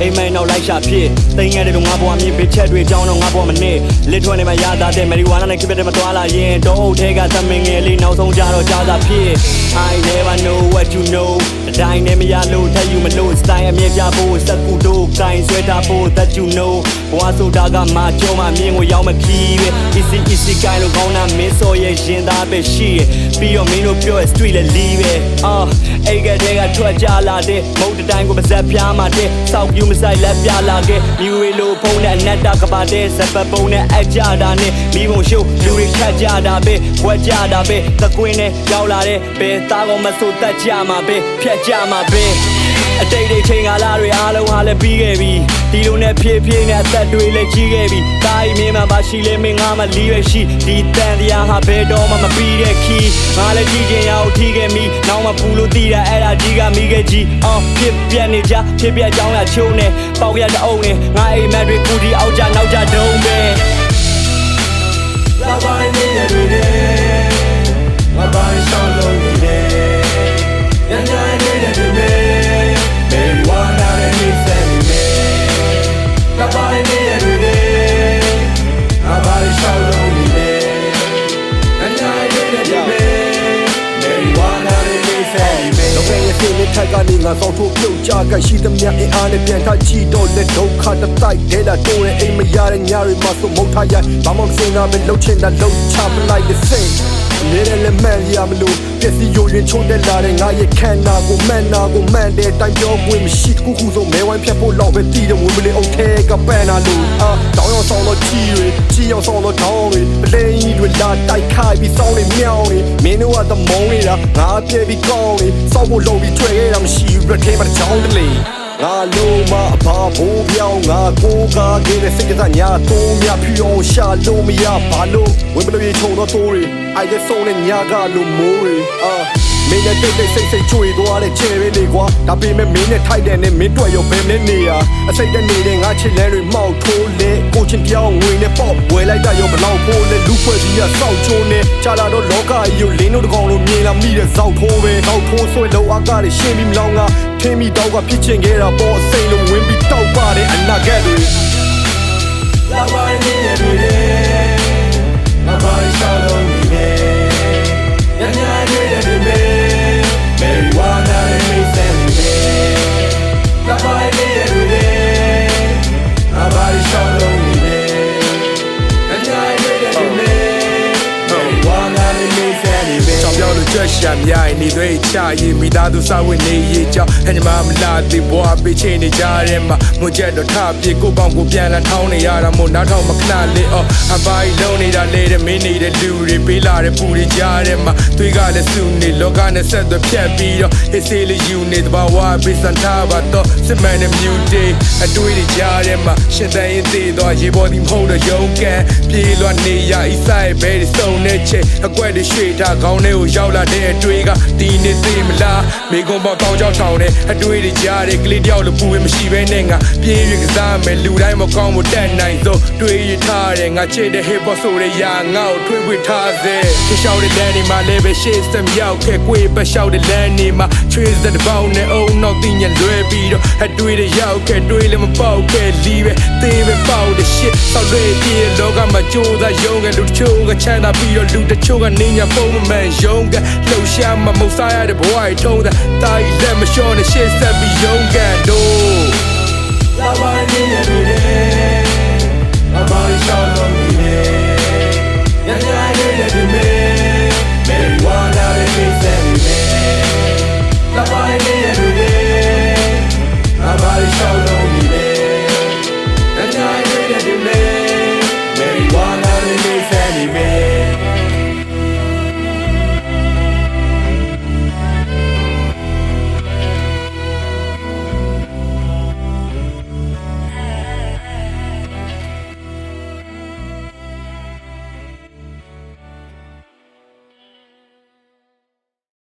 အိမ်မဲနောက်လိုက်ရှာဖြစ်တိမ်ငယ်တဲ့လူငါဘွားမြင်ပေးချက်တွေကြောင်းတော့ငါဘွားမနစ်လစ်ထွန်းနေမှာရတာတဲ့မယ်ရီဝါနာနဲ့ခစ်တဲ့မသွားလာရင်တောအုပ်ထဲကသမင်ငယ်လေးနောက်ဆုံးကြတော့ကြားသာဖြစ် I never know what you know တတိုင်းနဲ့မရလို့ထက်ယူမလို့စတိုင်းအမြဲပြဖို့စက်ကူတို့ကင်ဆွဲထားဖို့ that you know ဘွားဆိုတာကမှကြောမှမြင်ကိုရောက်မခီးပဲ easy ကိုင်းလို့ကောင်းတာမင်းစော်ရဲ့ရင်သားပဲရှိရပြီးတော့မင်းတို့ပြောရ street လေလီးပဲအိတ်ကတဲ့ကထွက်ကြလာတဲ့မုတ်တိုင်းကိုပါဇက်ပြားမှာတဲ့စောက်ပြူမဆိုင်လက်ပြလာခဲ့မြူရီလိုဖုံးနဲ့အနက်တာကပါတဲ့စပတ်ပုံနဲ့အကြတာနဲ့မိဘုံရှုပ်လူတွေခတ်ကြတာပဲဝက်ကြတာပဲသကွင်းနဲ့ရောက်လာတဲ့ဘယ်သားကောင်မဆိုတတ်ကြမှာပဲဖြတ်ကြမှာပဲအတိတ်တွေချိန်ကာလတွေအားလုံးဟာလည်းပြီးခဲ့ပြီဒီလိုနဲ့ဖြည်းဖြည်းနဲ့အသက်တွေလည်းကြီးခဲ့ပြီတားရီမင်းမှာပါရှိလေမင်းငါမှလီးရရှိဒီတန်တရားဟာဘယ်တော့မှမပြီးတဲ့ခီးငါလည်းကြီးချင်းရအောင်ထီးခဲ့မိနောက်မှပူလို့တည်တာအဲ့ဒါကြီးကမိခဲ့ကြီးဖြစ်ပြက်နေကြဖြစ်ပြက်ကြောင်းရချိုးနေပေါက်ရတဲ့အောင်နေငါအိမ်မက်တွေကူဒီအောက်ကြနောက်ကြတုံးပဲလာပိုင်းနေရတွေငါပိုင်းရှောင်းလုံးနေတယ်ညညနေတဲ့တွေမေရီဝါနာနဲ့နေစက်နေလာပိုင်းနေရတွေငါပိုင်းရှောင်းလုံးနေတယ်ညညနေတဲ့တွေမေရီဝါနာနဲ့နေစက်နေတော့ဘယ်ရင်းနဲ့ထိုက်ကနေငါဆောင်ထုတ်ပြုတ်ကြကရှိသမျှအင်အားနဲ့ပြန်ထားကြည့်တော့လက်ဒုက္ခတစ်တိုက်ထဲလာတိုးတဲ့အိမ်မရတဲ့ညတွေမှာဆိုမုတ်ထားရဘာမှမစင်တာပဲလှုပ်ချင်တာလှုပ်ချပလိုက်တဲ့စိတ်နေတဲ့လက်မှန်ရမလို့ပစ္စည်းယိုရင်ချုံတက်လာတဲ့ငါရဲ့ခန္ဓာကိုမှန်တာကိုမှန်တဲ့တိုင်းပြောခွင့်မရှိခုခုဆိုမဲဝိုင်းဖြတ်ဖို့လောက်ပဲတည်တဲ့ဝင်မလေးအုတ်ထဲကပန်းလာလို့တောင်းရောဆောင်တော့ကြီးအောင်ဆောင်တော့တောင်းတွေပလိန်ကြီးတွေလာတိုက်ခိုက်ပြီးစောင်းနေမြောင်းနေမင်းတို့ကသမုံနေတာငါပြေပြီးကောင်းနေစောက်ဖို့လုပ်ပြီးထွက်ခဲ့တာမရှိဘူးပြထဲမှာချောင်းတလေငါလုံးမအဘာဘိုးပြောင်းငါကိုကားခဲ့တဲ့စိတ်ကညာတိုးမြဖြူအောင်ရှာလို့မရဘာလို့ဝင်မလို့ရေချုံတော့တိုးတွေအိုက်တဲ့ဆုံးနဲ့ညာကလို့မိုးတွေမင်းနဲ့တိတ်တိတ်စိတ်ချွေသွားတဲ့ချဲပဲလေကွာဒါပေမဲ့မင်းနဲ့ထိုက်တယ်နဲ့မင်းတွေ့ရောဘယ်နဲ့နေရအစိတ်တဲ့နေတဲ့ငါချစ်လဲတွေမောက်ထိုးလေကိုချင်းပြောင်းငွေနဲ့ပေါ့ဝယ်လိုက်တာရောဘလောက်ဖိုးလဲလူဖွဲ့ကြီးကစောက်ချိုးနေချလာတော့လောကကြီးကိုလင်းတို့တကောင်လိုမြင်လာမိတဲ့ဇောက်ထိုးပဲဇောက်ထိုးဆွဲလောအားကတွေရှင်းပြီးမလောင်းကထင်းပြီးတော့ကဖြစ်ချင်ခဲ့တာပေါ့အစိမ့်လုံးဝင်ပြီးတောက်ပါတဲ့အနာဂတ်တွေလာပိုင်းနေရတွေလာပိုင်းရှောင်းလုံးနေညညနေတဲ့တွေမေရီဝါနာနဲ့စမ်းနေလာပိုင်းနေရတွေလာပိုင်းရှောင်းလုံးနေညညနေတဲ့တွေမေရီဝါနာနဲ့စမ်းနေကြောင်ပြောလို့ကြွရှာမြိုင်နေသွေးချရင်မိသားစုစာဝင်နေရေးကြောင်းအညီမမလာသေးဘွားပေးချင်နေကြရဲမှာငွေချက်တော့ထပြေကိုပေါင်ကိုပြန်လာထောင်းနေရတာမို့နောက်ထောင်မခဏလေးအပိုင်းလုံးနေတာလေတဲ့မင်းနေတဲ့လူတွေပေးလာတဲ့ပူတွေကြားထဲမှာသွေးကလည်းစုနေလောကနဲ့ဆက်သွယ်ဖြတ်ပြီးတော့ဟစ်စေးလေးယူနေတဘာဝပေးစံထားပါတော့စစ်မှန်တဲ့မြူတေးအတွေးတွေကြားထဲမှာရှင်သန်ရင်သေးတော့ရေပေါ်ဒီမဟုတ်တော့ရုံးကန်ပြေးလွှတ်နေရဤဆိုင်ဘဲတွေစုံနေချက်အကွက်တွေရွှေ့ထားခေါင်းထဲကိုရောက်လာတဲ့အတွေးကဒီနေ့သိမလားမိကုံပေါတောင်းကြောက်ထောင်တဲ့အတွေးတွေကြားတဲ့ကလေးတယောက်လိုပူဝင်မရှိဘဲနဲ့ငါပြေးရကစားမယ်လူတိုင်းမကောင်းမတက်နိုင်သောတွေးရထားတဲ့ငါချစ်တဲ့ hip hop ဆိုတဲ့ရာငါ့ကိုထွေးပွေထားစေချရှောက်တဲ့လမ်းတွေမှာလည်းပဲရှေ့စံရောက်ခဲ့ကိုယ်ပဲရှောက်တဲ့လမ်းတွေမှာချွေးစတဲ့ပေါင်းနဲ့အုံနောက်တင်ရလွဲပြီးတော့အတွေးတွေရောက်ခဲ့တွေးလည်းမပေါက်ခဲ့လီးပဲသေးပဲပေါက်တဲ့ shit ဆောက်တွေပြေလောကမှာကြိုးစားရုံးကလူတချို့ကချမ်းသာပြီးတော့လူတချို့ကနေညာပုံမှန်ရုံးကလှုပ်ရှားမှမဟုတ်စားရတဲ့ဘဝတွေထုံးတာတာကြီးလက်မလျှော့နဲ့ရှေ့ဆက်ပြီးရုံးကန်တို့